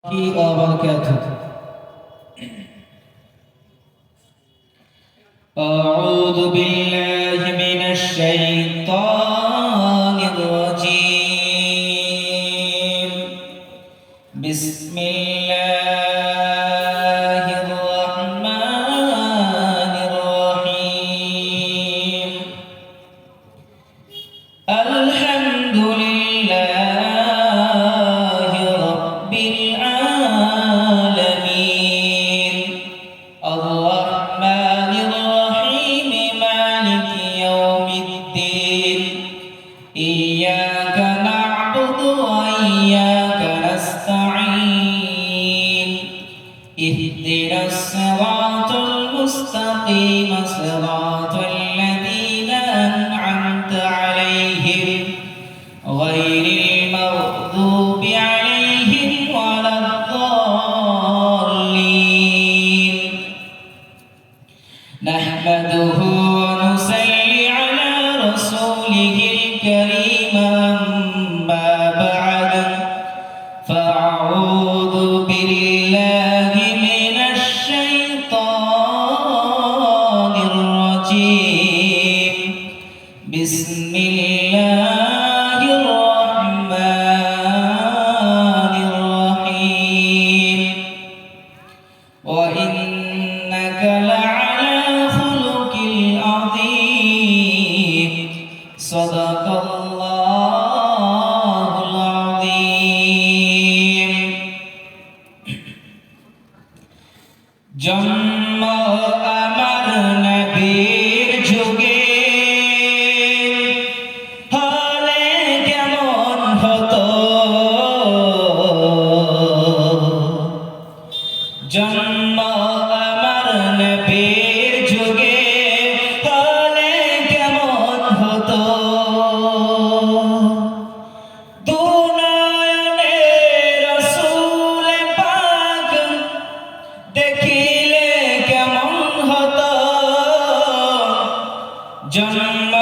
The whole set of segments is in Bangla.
وبركاته. أعوذ بالله من الشيطان الرجيم. بسم الله الرحمن الرحيم. الحمد لله رب العالمين الرحمن الرحيم مالك يوم الدين إياك نعبد وإياك نستعين اهدنا الصراط المستقيم صراط الذين أنعمت عليهم غير المغضوب عليهم ولا الضالين. نحمده ونصلي على رسوله الكريم. أما بعد فأعوذ بالله من الشيطان الرجيم. بسم الله الرحمن الرحيم. وإنك لعلى خلق عظيم. صدق الله العظيم. জন্ম আমার নবীর যুগে হলে কেমন হতো, জন্ম আমার নবীর যুগে হলে কেমন হতো, দুনয়নে রাসূল পাক দেখিলে কেমন হতো, জন্ম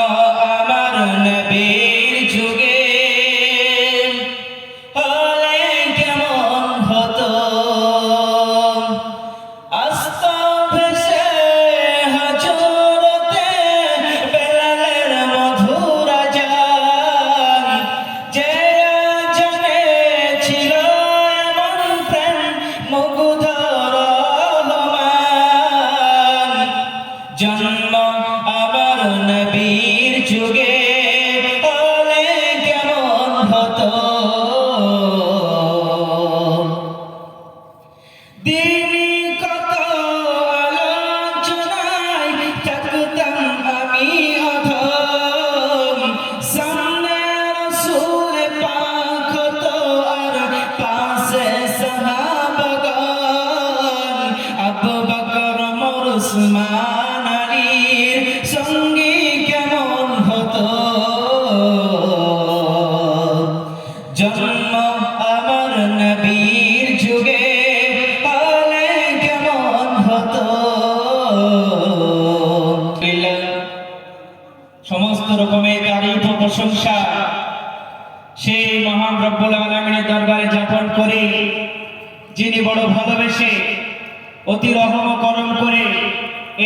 আমার নবীর যুগে হলে কেমন হতো, আস্ত ভেসে হযরতে বেলালের মধুর আযান, যে আযানে ছিল এমন প্রেম মুগ্ধ রহমান, জন্ম আমার নবীর যুগে হলে কেমন হতো, দিনই কত আলোচনায় থাকতাম আমি অধম, সামনে রাসূল পাক হতো আর পাশে সাহাবাগণ, আবু বকর ওমর উসমান আলীর সঙ্গী কেমন হতো, জন্ম আমার নবীর যুগে হলে কেমন হতো। সমস্ত রকমের তারিফ ও প্রশংসা সেই মহান রব্বুল আলামিনের দরবারে জ্ঞাপন করি, যিনি বড় ভালোবেসে অতি রহম ও করম করে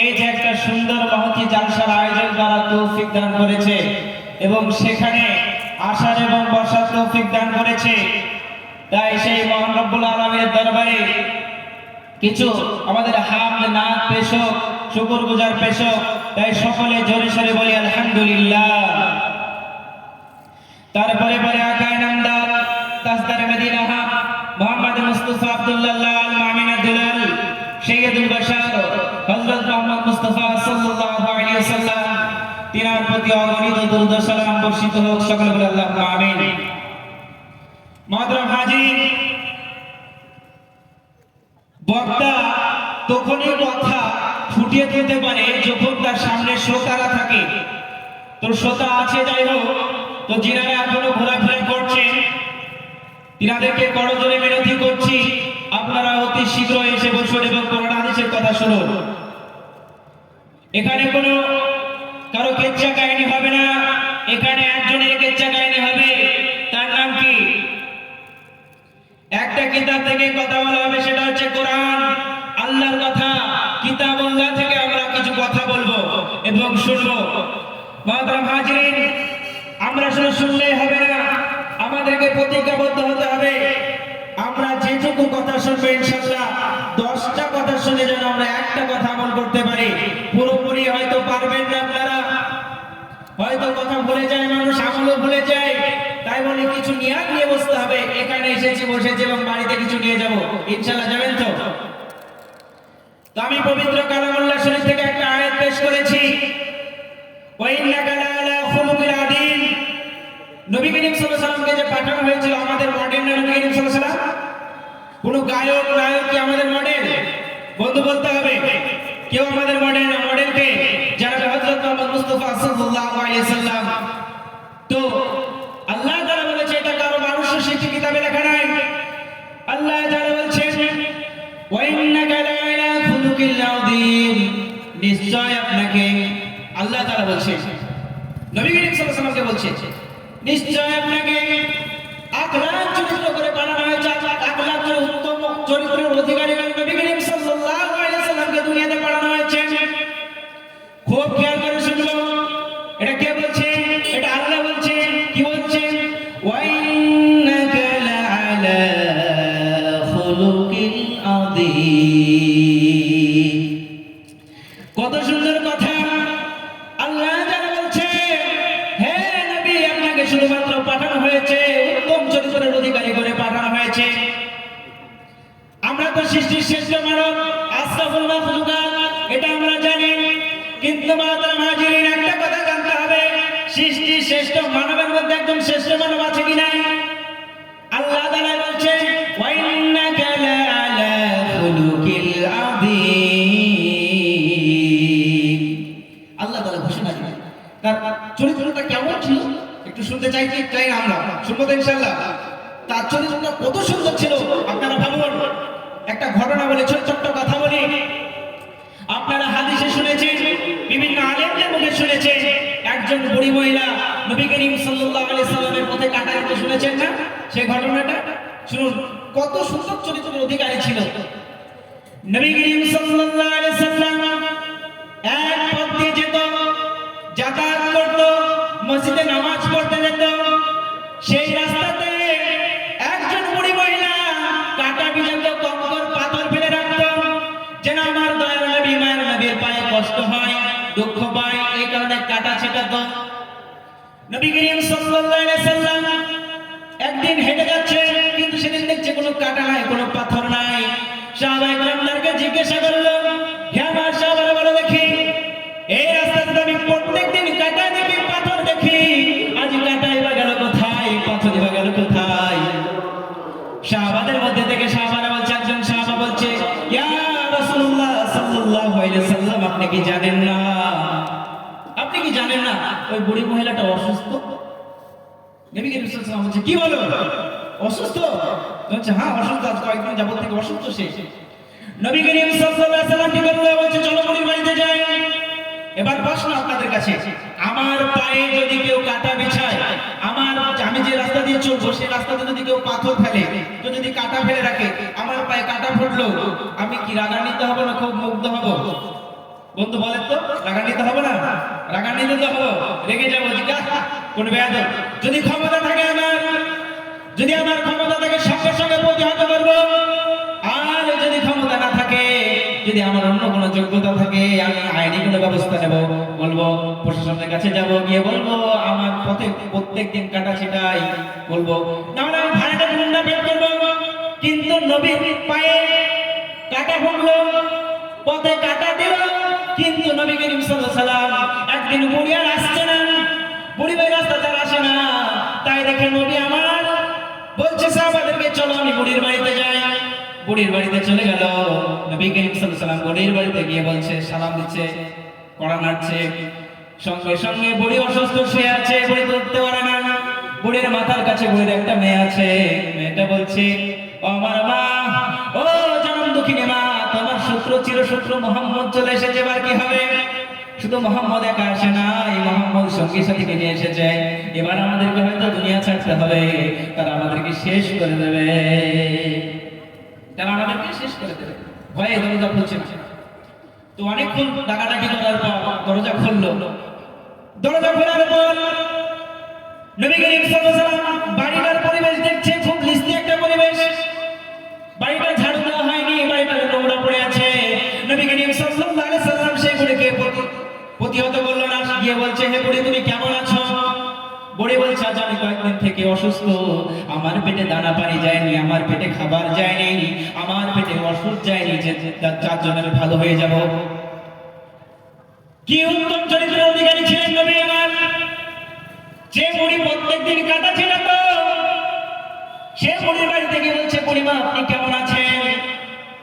এই যে একটা সুন্দর মহতি জালসার আয়োজন করার তৌফিক দান করেছে এবং সেখানে আসার এবং বসার তৌফিক দান করেছে। তাই সেই মহান রব্বুল আলামিনের দরবারে কিছু আমাদের হামদ নাত পেশ, শুকরগুজার পেশ। তাই সকলে জোরে সোরে বলি আলহামদুলিল্লাহ। তারপরে পরে আকায়ে নামদার তাজদার মদিনা মুহাম্মদ মুস্তাফা আব্দুল্লাহ আল মামিনা দুলাল সৈয়দুল বাশার হযরত মুহাম্মদ মুস্তাফা সাল্লাল্লাহু আলাইহি ওয়াসাল্লাম তিনার প্রতি অগণিত দরুদ ও সালাম বর্ষিত হোক। সকলে বলি আল্লাহুম্মা আমিন। মুহতারাম হাজির, বক্তা তখনই কথা ফুটিয়ে তুলতে পারে যখন তার সামনে শ্রোতারা থাকে। তো শ্রোতা আছে যাই হোক, তো যিনারা এখনো ঘোরাফেরা করছেন তিনাদেরকে করজোরে বিনতি করছি, আপনারা অতি শীঘ্র এসে বসুন এবং কোরআন হাদিসের কথা শুনুন। এখানে কোনো কারো কেচ্ছা কাহিনী হবে না, এখানে একজনের কেচ্ছা কাহিনী হবে। তার নাম কি? একটা কিতাব থেকে কথা বলা হবে, সেটা হচ্ছে কোরআন, আল্লাহর কথা। কিতাবুল্লাহ থেকে আমরা কিছু কথা বলবো এবং শুনবো। মুহতারাম হাজিরিন, আমরা শুধু শুনলেই হবে না, আমাদেরকে প্রতিজ্ঞাবদ্ধ হতে হবে। আমরা যেটুকু কথা শুনবো ইনশাআল্লাহ 10টা কথা শুনে যেন আমরা একটা কথা আমল করতে পারি। পুরোপুরি হয়তো পারবেন না আপনারা, হয়তো কথা ভুলে যায় মানুষ, আমলও ভুলে যায়। তাই বলে কিছু নিয়াত নিয়ে বসতে হবে, এখানে এসেছি বসেছি এবং বাড়িতে কিছু নিয়ে যাব, ইনশাআল্লাহ যাবেন তো? তো আমি পবিত্র কালামুল্লাহ শরীফ থেকে একটা আয়াত পেশ করেছি, ওয়া ইন্নাকা লাআলা খুলুকিল আযীম। নবী করিম সাল্লাল্লাহু আলাইহি ওয়াসাল্লামকে যে পাঠানো হয়েছিল, আমাদের মডেল না নবী করিম সাল্লাল্লাহু আলাইহি ওয়াসাল্লাম? কোন গায়ক নায়ক কি আমাদের মডেল? বন্ধু বলতে হবে, কেউ আমাদের মডেল না। মডেলকে যারা হযরত মুহাম্মদ মুস্তাফা সাল্লাল্লাহু আলাইহি ওয়াসাল্লাম। তো আল্লাহ তাআলা বলেছে, এটা কারো মানুষের শিক্ষা কিতাবে লেখা নাই। আল্লাহ তাআলা বলছেন, ওয়া ইন্নাকা লাআলা খুলুকিল আযীম, নিশ্চয় আপনাকে, আল্লাহ তাআলা বলছেন, নবী করিম সাল্লাল্লাহু আলাইহি ওয়াসাল্লামকে বলছেন, নিশ্চয় আপনাকে আখলাক চরিত্র করে বানানো হয়েছে। আখলাকের উত্তম চরিত্রের অধিকারী নবী করিম সাল্লাল্লাহু আলাইহি ওয়াসাল্লামকে দুনিয়াতে পাঠানো হয়েছে। খুব খেয়াল করে শুনবো, এটা কে বলছে? এটা আল্লাহ বলছেন। কি বলছেন? ওয়া ইন্নাকা লাআলা খুলুকিল আযীম। কত সুন্দর কথা! আল্লাহ যারা বলছে, হে নবী, আপনাকে শুধুমাত্র পাঠানো হয়েছে, উত্তম চরিত্রের অধিকারী করে পাঠানো হয়েছে। আমরা তো সৃষ্টির শ্রেষ্ঠ মানব, আশরাফুল মাখলুকাত, এটা আমরা জানি। কিন্তু মুহতারাম হাজিরিন, একটা কথা জানতে হবে, সৃষ্টির শ্রেষ্ঠ মানবের মধ্যে একজন শ্রেষ্ঠ মানব আছে কি নাই? আল্লাহ তাআলা বলছে, ওয়া ইন্নাকা লাআলা খুলুকিল আযীম। আল্লাহ তাআলা ঘোষণা দিলেন তার চরিত্রটা কেমন ছিল, একটু শুনতে চাই আমরা, শুনবো তো ইনশাআল্লাহ। তার চরিত্রটা কত সুন্দর ছিল আপনারা ভাবুন। একটা ঘটনা বলে, ছোট্ট কথা বলি। আপনারা হাদিসে শুনেছেন, বিভিন্ন আলেমদের মুখে শুনেছেন, একজন বুড়ি মহিলা নবী করিম সাল্লাল্লাহু আলাইহি সাল্লামের পথে কাটা দিতে, শুনেছেন না সেই ঘটনাটা? শুনুন, কত সুন্দর চরিত্রের অধিকারী ছিল নবী করিম সাল্লাল্লাহু আলাইহি সাল্লাম। এক পথ দিয়ে যেত, যাতায়াত করত, মসজিদে নামাজ পড়তে যেত। সেই রাস্তাতে একজন বুড়ি মহিলা কাটা বিজাত কঙ্কর পাথর ফেলে রাখত, যেন আমার দয়ার নবী মায়ের নবীর পায়ে কষ্ট হয়, দুঃখ পায়, এই কারণে কাটা ছেটাত। নবী করিম সাল্লাল্লাহু আলাইহি সাল্লাম একদিন হেঁটে যাচ্ছে, কিন্তু সেদিন দেখছে কোনো কাটা নাই, কোনো পাথর নাই। সাহাবায়ে কেরামদেরকে জিজ্ঞাসা করলো, হে আমার সাহাবারা, বলো দেখি, এই রাস্তাতে আমি প্রত্যেকদিন কাটা দেখি, পাথর দেখি, আজ কাটাই বা গেল কোথায়, পাথরই বা গেল কোথায়? সাহাবাদের মধ্যে থেকে সাহাবারা বলছে, একজন সাহাবা বলছে, ইয়া রাসূলুল্লাহ সাল্লাল্লাহু আলাইহি সাল্লাম, আপনি কি জানেন না, আপনি কি জানেন না ওই বুড়ি মহিলাটা অসুস্থ? নবী করিম সাল্লাল্লাহু আলাইহি ওয়াসাল্লাম বলছে, কি বলো, অসুস্থ? বলছে, হ্যাঁ অসুস্থ, আজ কয়েকদিন যাবত থেকে অসুস্থ সে। নবী করিম সাল্লাল্লাহু আলাইহি ওয়াসাল্লাম কি করলো? বলছে, চলো বুড়ির বাড়িতে যাই। এবার প্রশ্ন আপনাদের কাছে, আমার পায়ে যদি কেউ কাটা বিছায়, আমি যে রাস্তা দিয়ে চলবো সেই রাস্তাতে যদি কেউ পাথর ফেলে, তো যদি কাটা ফেলে রাখে, আমার পায়ে কাটা ফুটলো, আমি কি রাগান্বিত হব না খুব মুগ্ধ হব? বন্ধু বলেন তো, রাগান্বিত হব না? রাগান্বিত তো হবো, রেগে যাবো, কোন বেয়াদব। যদি ক্ষমতা থাকে আমার, যদি আমার ক্ষমতা থাকে, সঙ্গে সঙ্গে প্রতিহত করবো। আর যদি ক্ষমতা না থাকে, যদি আমার অন্য কোনো যোগ্যতা থাকে, আমি আইনি কোনো ব্যবস্থা নেব, বলবো প্রশাসনের কাছে যাব, গিয়ে বলবো আমার পথে প্রত্যেকদিন কাটা ছিটাই, বলবো নাহলে আমি ভাড়াটা গুন্ডা বের করবো। কিন্তু নবীর পায়ে কাটা ফুটলো, পথে কাটা দিল, কিন্তু নবী করিম সাল্লাল্লাহু আলাইহি সাল্লাম একদিন বুড়ি আর আসছে না, বুড়ি ভাই রাস্তাতে আসে না। তাই দেখে নবী আমার বলছে সাহাবাদেরকে, চলো আমি বুড়ির বাড়িতে যাই। বুড়ির বাড়িতে চলে গেল। নবী করিম সাল্লাল্লাহু আলাইহি সাল্লাম বুড়ির বাড়িতে গিয়ে বলছে, সালাম দিচ্ছে, কড়া নাড়ছে। সঙ্গে সঙ্গে বুড়ি অসুস্থ শুয়ে আছে, বুড়ি উঠতে পারে না। বুড়ির মাথার কাছে বুড়ির একটা মেয়ে আছে। মেয়েটা বলছে, ও আমার মা, ও জনম দুঃখিনী মা, তোমার শত্রু চিরশত্রু মুহাম্মদ চলে এসেছে, এবার কি হবে? শুধু মোহাম্মদ একা আসে না, এই মোহাম্মদ সঙ্গী সাথীকে নিয়ে এসেছে। এবার আমাদেরকে হয়তো দুনিয়া ছাড়তে হবে, তারা আমাদেরকে শেষ করে দেবে, তারা আমাদেরকে শেষ করে দেবে। ভয়ে দরজা খুলছে না। তো অনেকক্ষণ ডাকাডাকি করার পর দরজা খুললো। দরজা খোলার পর নবী করিম সাল্লাল্লাহু আলাইহি ওয়াসাল্লাম বাড়িটার পরিবেশ দেখছে, খুব লিস্তি একটা পরিবেশ। বাড়িটা ঝাড়ু দেওয়া হয়নি, বাড়িটা নোংরা পড়ে আছে। নবী করিম সাল্লাল্লাহু আলাইহি ওয়াসাল্লাম সেই বুড়িকে প্রতিহত করলো না, গিয়ে বলছে, হে বুড়ি তুমি কেমন আছো? বুড়ি বলছে, আজ আমি কয়েকদিন থেকে অসুস্থ, আমার পেটে দানা পানি যায়নি, আমার পেটে খাবার যায়নি, আমার পেটে ওষুধ যায়নি যে যার জন্য আমি ভালো হয়ে যাব। কি উত্তম চরিত্রের অধিকারী ছিলেন নবী আমার! যে বুড়ি প্রত্যেকদিন কাটা ছিল, তো সে বুড়ির বাড়িতে গিয়ে বলছে, বুড়িমা আপনি কেমন আছেন?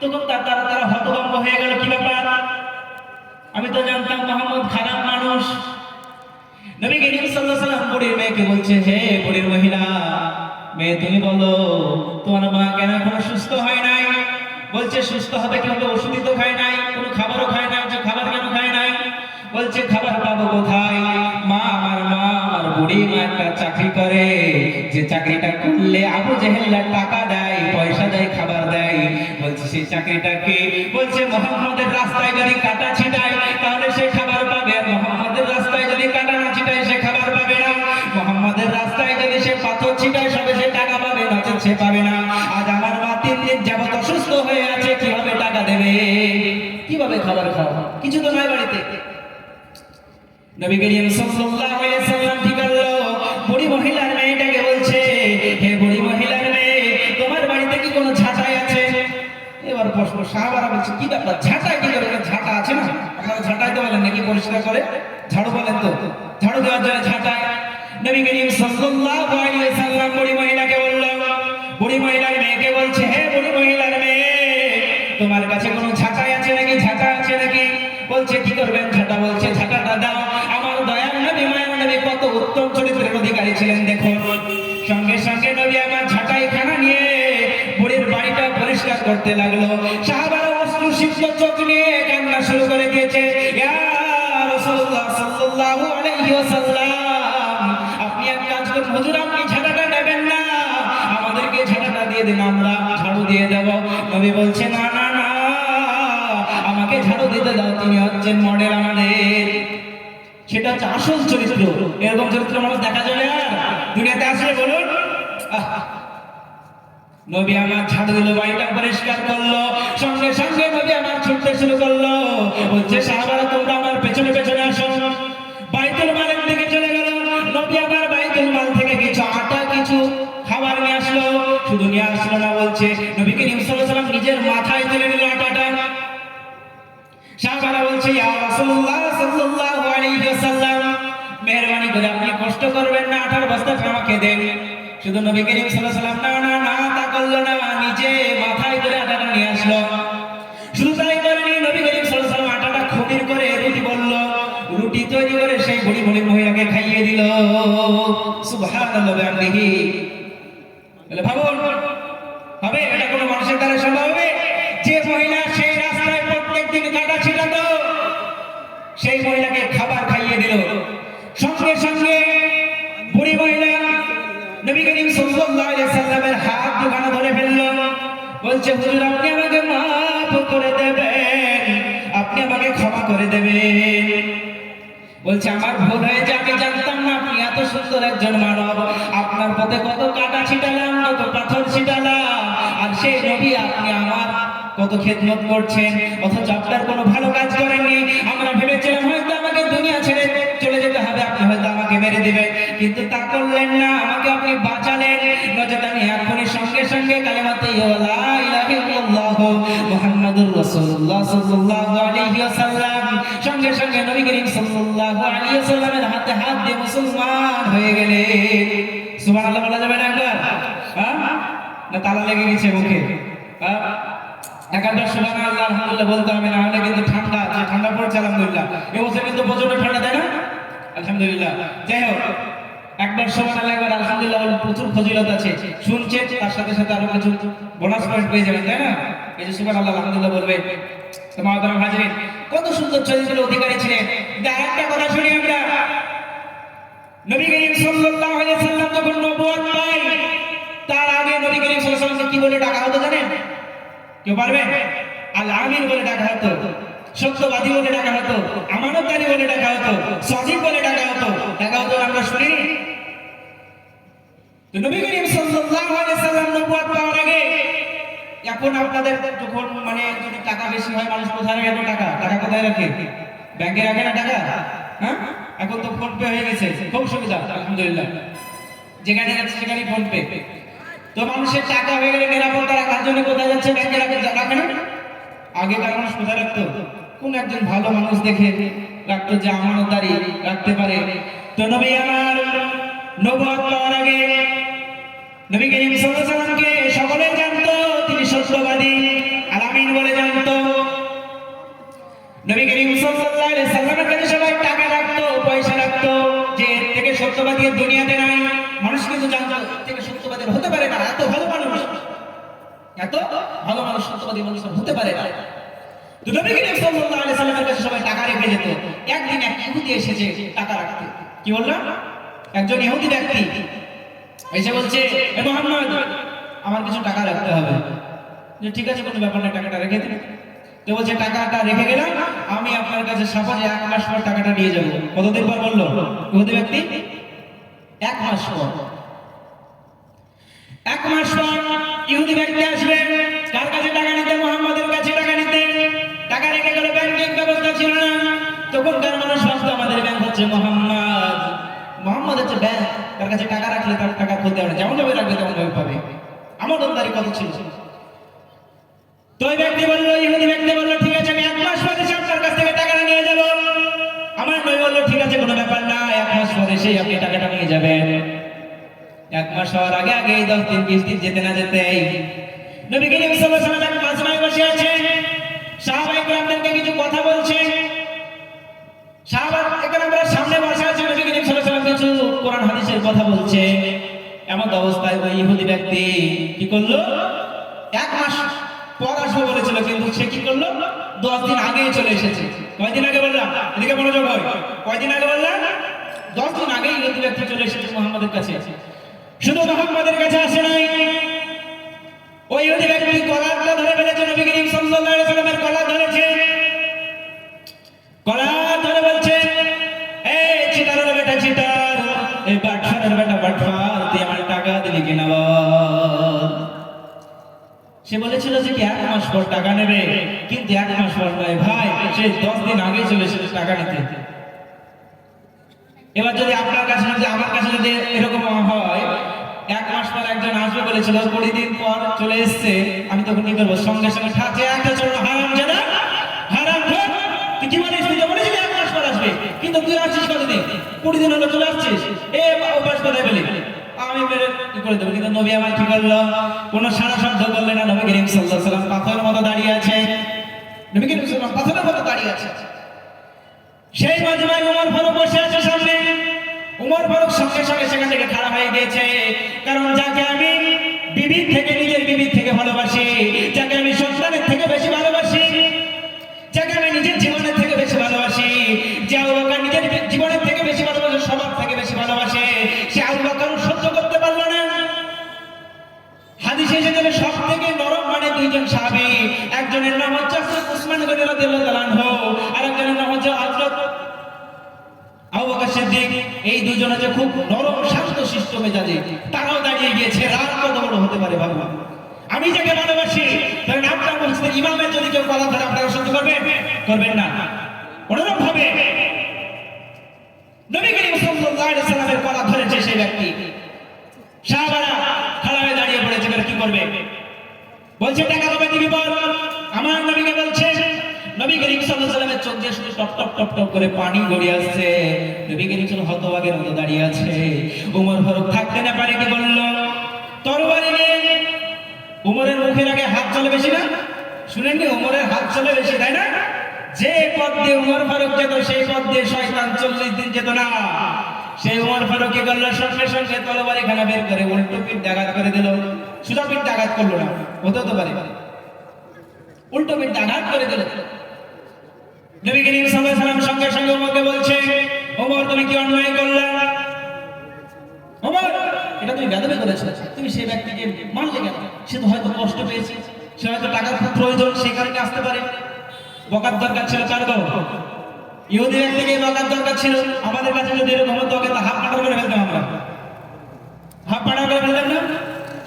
তখন তারা হতভম্ব হয়ে গেল, কি ব্যাপার? আমি তো জানতাম মোহাম্মদ খারাপ মানুষ। নবী করিম সাল্লাল্লাহু আলাইহি ওয়াসাল্লাম বুড়ির মেয়েকে বলছে, হে বুড়ির মহিলা, মেয়ে তুমি বলো তোমার মা কেন এখনো সুস্থ হয় নাই? বলছে, সুস্থ হবে কিভাবে? ওষুধই তো খায় নাই, কোনো খাবারও খায় নাই। খাবার কেন খায় নাই? বলছে, খাবার পাবো কোথায়? মা আমার বুড়ি মা একটা চাকরি করে, যে চাকরিটা করলে আবু জেহেলরা টাকা দেয়, পয়সা দেয়, খাবার দেয়। বলছে, সেই চাকরিটা কি? বলছে, মোহাম্মদের রাস্তায় যদি কাটা ছিটায় তাহলে সে খাবার পাবে, আর মোহাম্মদের রাস্তায় যদি কাটা না ছিটায় সে খাবার পাবে না। মোহাম্মদের রাস্তায় যদি সে পাথর ছিটায় সবে সে টাকা পাবে, নচেত সে পাবে না। আজ আমার মা 3 দিন যাবত অসুস্থ হয়ে আছে, কিভাবে টাকা দেবে, কিভাবে খাবার খাওয়া? কিছু তো নাই বাড়িতে। নবী করিম সাল্লাল্লাহু আলাইহি ওয়াসাল্লাম ঠিক করলো, বুড়ি মহিলার মেয়েটাকে বলছে, হে বুড়ি মহিলার মেয়ে, তোমার বাড়িতে কি কোনো ঝাঁটাই আছে? এবার সাহাবারা বলছে, কি ব্যাপার, ঝাঁটাই কি করে? ঝাঁটা আছে না? আপনারা ঝাঁটাই তো বলেন নাকি, পরিষ্কার করে ঝাড়ু বলেন তো, ঝাড়ু দেওয়ার জন্য ঝাঁটাই। নবী করিম সাল্লাল্লাহু আলাইহি ওয়াসাল্লাম বুড়ি মহিলাকে বলল, বুড়ি মহিলার মেয়েকে বলছে, হে বুড়ি মহিলার মেয়ে, তোমার কাছে কোনো ঝাঁটাই আছে নাকি? ঝাঁটা আছে নাকি? বলছে, কি করবেন ঝাঁটা? বলছে, ঝাঁটাটা দাও। আমার দয়াল নবী মায়ার নবী কত উত্তম চরিত্রের অধিকারী ছিলেন দেখো। সঙ্গে সঙ্গে নবী আমার ঝাঁটাই খানা নিয়ে বুড়ির বাড়িটা পরিষ্কার করতে লাগলো। সাহাবারা অশ্রুসিক্ত চোখ নিয়ে কান্না শুরু করে দিয়েছে, ইয়া রাসূলুল্লাহ সাল্লাল্লাহু আলাইহি ওয়াসাল্লাম, আপনি এক কাজ করুন, হুজুর আপনি ঝাঁটাটা নেবেন না, আমাদেরকে ঝাঁটাটা দিয়ে দিন, আমরা ঝাড়ু দিয়ে দেব। নবী বলছে, না না না, আমাকে ঝাড়ু দিতে দাও, তিনি হচ্ছেন মডেল আমাদের। সেটা হচ্ছে আসল চরিত্র। এরকম চরিত্র মানুষ দেখা যাবে আর দুনিয়াতে আসলে বলুন? নবী আমার ঝাড়ু দিল, বাড়িটা পরিষ্কার করলো। সঙ্গে সঙ্গে নবী আমার ছুটতে শুরু করলো, বলছে, সাহাবারা তোমরা আমার পেছনে পেছনে আসো। বাইতুল মালের দিকে চলে গেল। নবী আমার বাইতুল মাল থেকে কিছু আটা, কিছু খাবার নিয়ে আসলো। শুধু নিয়ে আসলো না, বলছে, নবী করিম সাল্লাল্লাহু আলাইহি ওয়াসাল্লাম নিজের মাথায় তুলে নিল আটাটা। সাহাবারা বলছে, ইয়া রাসূলুল্লাহ সাল্লাল্লাহু আলাইহি ওয়াসাল্লাম, মেহেরবানি করে আপনি কষ্ট করবেন না, আটার বস্তাটা আমাকে দেন। শুধু নবী করিম সাল্লাল্লাহু আলাইহি ওয়াসাল্লাম না না না তা করলো না, নিজে মাথায় করে আটাটা নিয়ে আসলো। শুধু তাই করেনি, নবী করিম সাল্লাল্লাহু আলাইহি ওয়াসাল্লাম আটাটা খমির করে রুটি বললো, রুটি তৈরি করে সেই বুড়ি বুড়ি মহিলাকে খাইয়ে দিল। সুবহানাল্লাহ বিহামদিহি। বলে ভাবুন, হবে এটা কোনো মানুষের দ্বারা সম্ভব হবে? যে মহিলা সেই রাস্তায় প্রত্যেকদিন কাটা ছিটাতো, সেই মহিলাকে খাবার খাইয়ে দিল। সঙ্গে সঙ্গে বুড়ি মহিলা নবী করিম সাল্লাল্লাহু আলাইহি ওয়াসাল্লামের হাত দুখানা ধরে ফেলল, বলছে, হুজুর আপনি আমাকে মাফ করে দেবেন, আপনি আমাকে ক্ষমা করে দেবেন। বলছে, আমার ভুল হয়েছে, আমি জানতাম না আপনি এত সুন্দর একজন মানব, আপনার পথে কত কাটা ছিটালাম, কত পাথর ছিটালাম, আর সেই নবী আপনি আমার কত খেদমত করছেন, অথচ আপনার কোনো ভালো কাজ করেননি। আমরা ভেবেছিলাম হয়তো আমাকে দুনিয়া ছেড়ে চলে যেতে হবে, আপনি হয়তো আমাকে মেরে দিবেন, কিন্তু তা করলেন না, আমাকে আপনি বাঁচালেন। নচেত আমি এখনই সঙ্গে সঙ্গে কালিমাতে লা ইলাহা ইল্লাল্লাহ মুহাম্মাদুর রাসূলুল্লাহ সাল্লাল্লাহু আলাইহি ওয়াসাল্লাম, সঙ্গে সঙ্গে নবী করিম সাল্লাল্লাহু আলাইহি ওয়াসাল্লামের হাতে হাত দিয়ে মুসলমান হয়ে গেলেন। সুবহানাল্লাহ বলা যাবে না একবার? না তালা লেগে গেছে মুখে? একান্ত সুবহানাল্লাহ আলহামদুলিল্লাহ বলতে হবে, না হলে কিন্তু ঠান্ডা আছে, ঠান্ডা পড়ছে আলহামদুলিল্লাহ। এবছর কিন্তু প্রচন্ড ঠান্ডা, তাই না? আলহামদুলিল্লাহ। যাই হোক, একবার সুবহানাল্লাহ, একবার আলহামদুলিল্লাহ বলে প্রচুর ফজিলত আছে। শুনছেন, তার সাথে সাথে আরো কিছু বোনাস পয়েন্ট পেয়ে যাবেন, তাই না? এই যে সুবহানাল্লাহ আলহামদুলিল্লাহ বলবে। তো মাদার হাজিরিন, কত সুন্দর চরিত্রের অধিকারী ছিলেন। আর একটা কথা শুনি আমরা, নবী করিম সাল্লাল্লাহু আলাইহি সাল্লাম যখন নবুয়ত পায়, তার আগে নবী করিম সাল্লাল্লাহু আলাইহি সাল্লামকে কি বলে ডাকা হতো জানেন? কেউ পারবে? আল আমিন বলে ডাকা হতো, সত্যবাদী বলে ডাকা হতো, আমানতদারি বলে ডাকা হতো, সাদিক বলে ডাকা হতো। আমরা শুনিনি? তো নবী করিম সাল্লাল্লাহু আলাইহি সাল্লাম নবুয়ত পাওয়ার আগে, এখন আপনাদের যখন মানে যদি টাকা বেশি হয়, মানুষ কোথায় রাখে টাকা? টাকা কোথায় রাখে? ব্যাংকে রাখে না টাকা? হ্যাঁ, এখন তো ফোন পে হয়ে গেছে, খুব সুবিধা আলহামদুলিল্লাহ, যেখানে যাচ্ছে সেখানে ফোন পে। তো মানুষের টাকা হয়ে গেলে নিরাপত্তা রাখার জন্য কোথায় যাচ্ছে? ব্যাংকে রাখে না? আগেকার মানুষ কোথায় রাখতো? কোন একজন ভালো মানুষ দেখে রাখতো যে আমানতদারি রাখতে পারে। তো নবী আমার নবুয়ত পাওয়ার আগে নবী করিম সাল্লাল্লাহু আলাইহি সাল্লামকে সকলে জানতো তিনি সত্যবাদী, আল আমিন বলে জানতো। নবী করিম সাল্লাল্লাহু আলাইহি সাল্লামের কাছে সবাই টাকা রাখতো, পয়সা রাখতো, যে এর থেকে সত্যবাদী দুনিয়াতে নাই। মানুষ কিন্তু জানতো থেকে সত্যবাদী হতে পারে না, এত ভালো মানুষ, এত ভালো মানুষ সত্যবাদী মানুষ হতে পারে না। তো নবী করিম সাল্লাল্লাহু আলাইহি সাল্লামের কাছে সবাই টাকা রেখে যেত। একদিন এক ইহুদি এসেছে টাকা রাখতে। কি বললাম? একজন ইহুদি ব্যক্তি এসে বলছে, এ মুহাম্মদ, আমার কিছু টাকা রাখতে হবে। যে ঠিক আছে, কোনো ব্যাপার না, টাকাটা রেখে দিন। তো বলছে টাকাটা রেখে গেলাম, আমি আপনার কাছে সাপোজ 1 মাস পর টাকাটা নিয়ে যাবো। কতদিন পর বললো ইহুদি ব্যক্তি? 1 মাস পর। 1 মাস পর ইহুদি ব্যক্তি আসবে, কার কাছে টাকা নিতে? মুহাম্মাদের কাছে টাকা নিতে। টাকা রেখে গেল, ব্যাংকিং ব্যবস্থা ছিল না। তখনকার মানুষ ভাবতো আমাদের ব্যাংক হচ্ছে মুহাম্মদ, মুহাম্মদ হচ্ছে ব্যাংক, তার কাছে টাকা রাখলে তার টাকা খুলতে হবে, যেমন ভাবে রাখবে তেমন ভাবে পাবে। আমানতদারি কত ছিল। তো ওই ব্যক্তি বললো, ইহুদি ব্যক্তি বললো, ঠিক আছে, আমি 1 মাস পরে এসে আপনার কাছ থেকে টাকাটা নিয়ে যাবো। আমার নবী বললো, ঠিক আছে, কোনো ব্যাপার না, 1 মাস পরে এসে আপনি টাকাটা নিয়ে যাবেন। 1 মাস হওয়ার আগে আগে 10 দিন 20 দিন যেতে না যেতে নবী করিম সাল্লাল্লাহু আলাইহি ওয়াসাল্লাম মাজমায় বসে আছে, সাহাবায়ে কেরামদেরকে কিছু কথা বলছে। সাহাবায়ে কেরামরা সামনে বসে আছে, নবী করিম সাল্লাল্লাহু আলাইহি ওয়াসাল্লাম কিছু কোরআন হাদিসের কথা বলছে। এমন অবস্থায় ওই ইহুদি ব্যক্তি কি করলো? 1 মাস পর আসবে বলেছিল, কিন্তু সে কি করলো? 10 দিন আগেই চলে এসেছে। কয়দিন আগে বললাম? এদিকে মনোযোগ হয়। কয়দিন আগে বললাম? 10 দিন আগেই ইহুদি ব্যক্তি চলে এসেছে মুহাম্মাদের কাছে। শুধু মুহাম্মাদের কাছে আসে নাই, ওই ইহুদি ব্যক্তি কলারটা ধরে ফেলেছে, নবী করিম সাল্লাল্লাহু আলাইহি ওয়াসাল্লামের কলার ধরেছে। কলার ধরে বলছে, এই চিটারের বেটা চিটার, এই বাটফারের বেটা বাটফার, তুই আমার টাকা দিলি কিনা বল। সে বলেছিল যে কি 1 মাস পর টাকা নেবে, কিন্তু 1 মাস পর নয় ভাই, সে 10 দিন আগে চলে এসেছে টাকা নিতে। এবার যদি আপনার কাছে, যদি আমার কাছে যদি এরকম হয়, 1 মাস পর একজন আসবে বলেছিল, 20 দিন পর চলে এসছে, আমি তখন কি করবো? সঙ্গে সঙ্গে ঠাচে একটা চলো, হারাম জানা, হারাম ঘর, তুই কি বলিস? তুই তো বলেছিলি 1 মাস পর আসবে, কিন্তু তুই আসছিস কতদিন? 20 দিন হলো চলে আসছিস, এ অভ্যাস কোথায় পেলি? আমি মেরে কি করে দেবো? কিন্তু নবী আমার কি করলো? কোনো সারা শব্দ করলেন না। নবী করিম সাল্লাল্লাহু আলাইহি ওয়াসাল্লাম পাথরের মতো দাঁড়িয়ে আছে। নবী করিম সাল্লাল্লাহু আলাইহি ওয়াসাল্লাম পাথরের মতো দাঁড়িয়ে আছে। সেই মাজমায় ওমর ফারুক বসে আছে সামনে। ওমর ফারুক সঙ্গে সঙ্গে সেখান থেকে খাড়া হয়ে গিয়েছে। কারণ যাকে আমি বিবির থেকে, নিজের বিবির থেকে ভালোবাসি, যাকে আমি সন্তানের থেকে বেশি ভালোবাসি, যাকে আমি নিজের জীবনের থেকে বেশি ভালোবাসি, যে আবু বকর নিজের জীবনের থেকে বেশি ভালোবাসে, সবার থেকে বেশি ভালোবাসে, সে আবু বকর সহ্য করতে পারলো না। হাদিসে এসেছে সব থেকে নরম মানে 2 জন সাহাবী, একজনের নাম হচ্ছে উসমান গনি রাদিয়াল্লাহু তাআলা আনহু, আর একজনের নাম হচ্ছে হযরত আবু বকর সিদ্দিক। এই 2 জন আছে খুব নরম শান্তশিষ্ট মেজাজে। তারাও দাঁড়িয়ে গিয়েছে। রাত কত বড় হতে পারে ভাবুন। আমি যাকে ভালোবাসি, কারণ আপনার মসজিদের ইমামের যদি কেউ গলা ধরে, আপনারা সহ্য করবেন? করবেন না। অনুরূপ ভাবে নবী করিম সাল্লাল্লাহু আলাইহি ওয়াসাল্লামের গলা ধরেছে সেই ব্যক্তি। সাহাবারা খাড়া হয়ে দাঁড়িয়ে পড়েছে, কি করবে? বলছে টাকা কবে দিবি বল। আমার নবীকে বলছে, নবী করিম সাল্লাল্লাহু আলাইহি ওয়াসাল্লামের চোখ দিয়ে শুধু টপ টপ টপ টপ করে পানি গড়িয়ে আসছে। নবী করিম সাল্লাল্লাহু হতবাগের মতো দাঁড়িয়ে আছে। ওমর ফারুক থাকতে না পারে কি বলল, তরবারি নিয়ে। ওমরের মুখের আগে হাত চলে বেশি না? শুনেননি? ওমরের হাত চলে বেশি, তাই না? যে পথ দিয়ে ওমর ফারুক যেত, সেই পথ দিয়ে শয়তান 40 দিন যেত না। সেই ওমর ফারুক কি করলো? সঙ্গে সঙ্গে তরবারি খানা বের করে উল্টো পিঠ আঘাত করে দিল। সোজা পিঠ আঘাত করলো না, হতে পারে, উল্টো পিঠ আঘাত করে দিল। নবী করিম সাল্লাল্লাহু আলাইহি ওয়াসাল্লাম সঙ্গে সঙ্গে ওমরকে বলছে, ওমর তুমি কি অন্যায় করলে? ওমর, এটা তুমি বেদবি করেছো, তুমি সেই ব্যক্তিকে মারলে কেন? সে তো হয়তো কষ্ট পেয়েছে, সে হয়তো টাকার খুব প্রয়োজন, সেই কারণে আসতে পারে। বকার দরকার ছিল কার গো? ইহুদি ব্যক্তিকে বকার দরকার ছিল। আমাদের কাছে যদি এরকম হতো ওকে তো হাফ পাটা করে ফেলতাম, আমরা হাফ পাটা করে ফেলতাম না।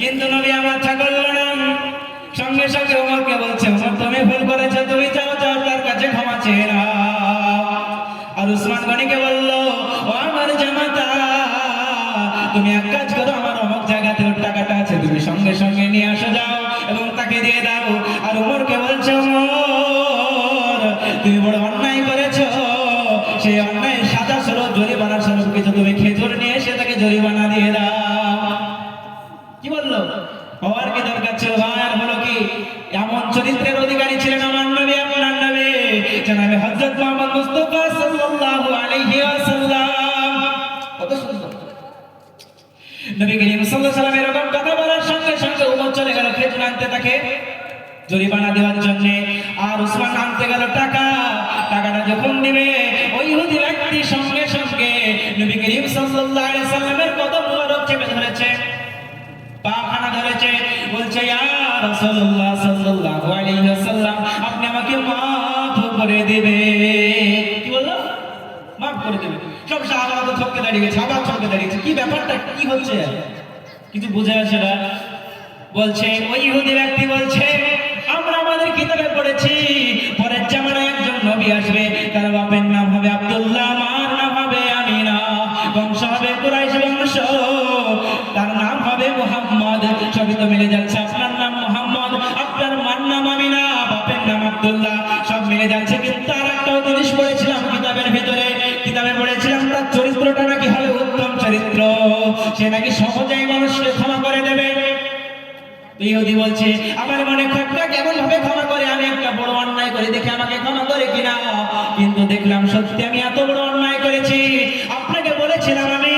কিন্তু নবী আমার তা করলো না। সঙ্গে সঙ্গে ওমরকে বলছে, ওমর তুমি ভুল করেছো, তুমি যাও যাও তার কাছে ক্ষমা চেয়ে নাও। আর উসমান গনিকে বললো, ও আমার জামাতা, তুমি এক কাজ করো, আমার অমুক জায়গাতে ওর টাকাটা আছে, তুমি সঙ্গে সঙ্গে নিয়ে আসো যাও এবং তাকে দিয়ে দাও। আর ওমরকে বলছে, ওমর তুমি বড় অন্যায় করেছো, সেই অন্যায়ের সাজা স্বরূপ জরিমানা স্বরূপ কিছু তুমি খেজুর নিয়ে এসে তাকে জরিমানা দিয়ে দাও। কি বললো? হওয়ার কি দরকার ছিল ভাই? আর হলো কি? এমন চরিত্রের অধিকারী ছিলেন আমার নবী, আপনার নবী জনাবে হযরত মুহাম্মদ মুস্তাফা সাল্লাল্লাহু আলাইহি ওয়াসাল্লাম। কত সুন্দর নবী করিম সাল্লাল্লাহু আলাইহি ওয়াসাল্লাম এরকম কথা বলার সঙ্গে সঙ্গে ওমর চলে গেল খেজুর আনতে তাকে জরিমানা দেওয়ার জন্য। আর উসমান আনতে গেল টাকা। টাকাটা যখন দিবে, ওই ইহুদি ব্যক্তি সঙ্গে সঙ্গে নবী করিম সাল্লাল্লাহু আলাইহি ওয়াসাল্লামের কদম মোবারক চেপে ধরেছে, পা খানা ধরেছে, বলছে, ইয়া রাসূলুল্লাহ সাল্লাল্লাহু আলাইহি ওয়াসাল্লাম, আপনি আমাকে মাফ করে দিবেন। কি বললো? মাফ করে দিবেন। সব সাহাবারা তো থমকে দাঁড়িয়ে গেছে, আবার থমকে দাঁড়িয়েছে। কি ব্যাপারটা কি হচ্ছে? কিছু বুঝে আসে না। বলছে, ওই ইহুদি ব্যক্তি বলছে, আমরা আমাদের কিতাবে পড়েছি পরের জামানায় একজন নবী আসবে, তার বাপের নাম হবে আব্দুল্লাহ, মার নাম হবে আমিনা, বংশ হবে কুরাইশ বংশ, তার নাম হবে মুহাম্মদ। সবই তো মিলে যাচ্ছে, আপনার নাম মুহাম্মদ, আপনার মার নাম আমিনা, বাপের নাম আব্দুল্লাহ, সব মিলে যাচ্ছে। কিন্তু আর একটা জিনিস পড়েছিলাম কিতাবের ভিতরে, কিতাবে পড়েছিলাম তার চরিত্রটা নাকি হবে উত্তম চরিত্র, সে নাকি সহজেই মানুষকে ক্ষমা করে দেবে। ইহুদি বলছে, আমার মনে ক্ষোভটা কেমন ভাবে ক্ষমা করে? আমি একটা বড় অন্যায় করে দেখে আমাকে ক্ষমা করে কিনা, কিন্তু দেখলাম সত্যি আমি এত বড় অন্যায় করেছি। আপনাকে বলেছিলাম আমি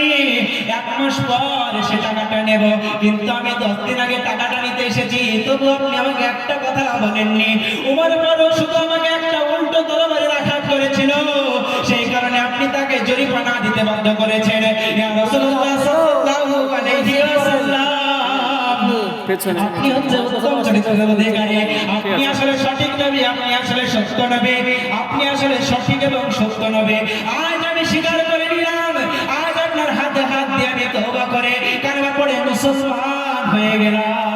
1 মাস পর সে টাকাটা নেব, কিন্তু আমি 10 দিন আগে টাকাটা নিতে এসেছি, তবু আপনি আমাকে একটা কথা বলেননি। উমর বড় শুধু আমাকে একটা উল্টো তরবারি রাখা করেছিল, সেই কারণে আপনি তাকে জরিমানা দিতে বাধ্য করেছেন। ইয়া রাসূলুল্লাহ সাল্লাল্লাহু আলাইহি ওয়াসাল্লাম, আপনি হচ্ছে উত্তম চরিত্রের অধিকারী, আপনি আসলে সঠিক নবী, আপনি আসলে সত্য নবী, আপনি আসলে সঠিক এবং সত্য নবী। আজ আমি স্বীকার করে নিলাম, আজ আপনার হাতে হাত দিয়ে আমি তওবা করে কালেমা পড়ে মুসলমান হয়ে গেলাম।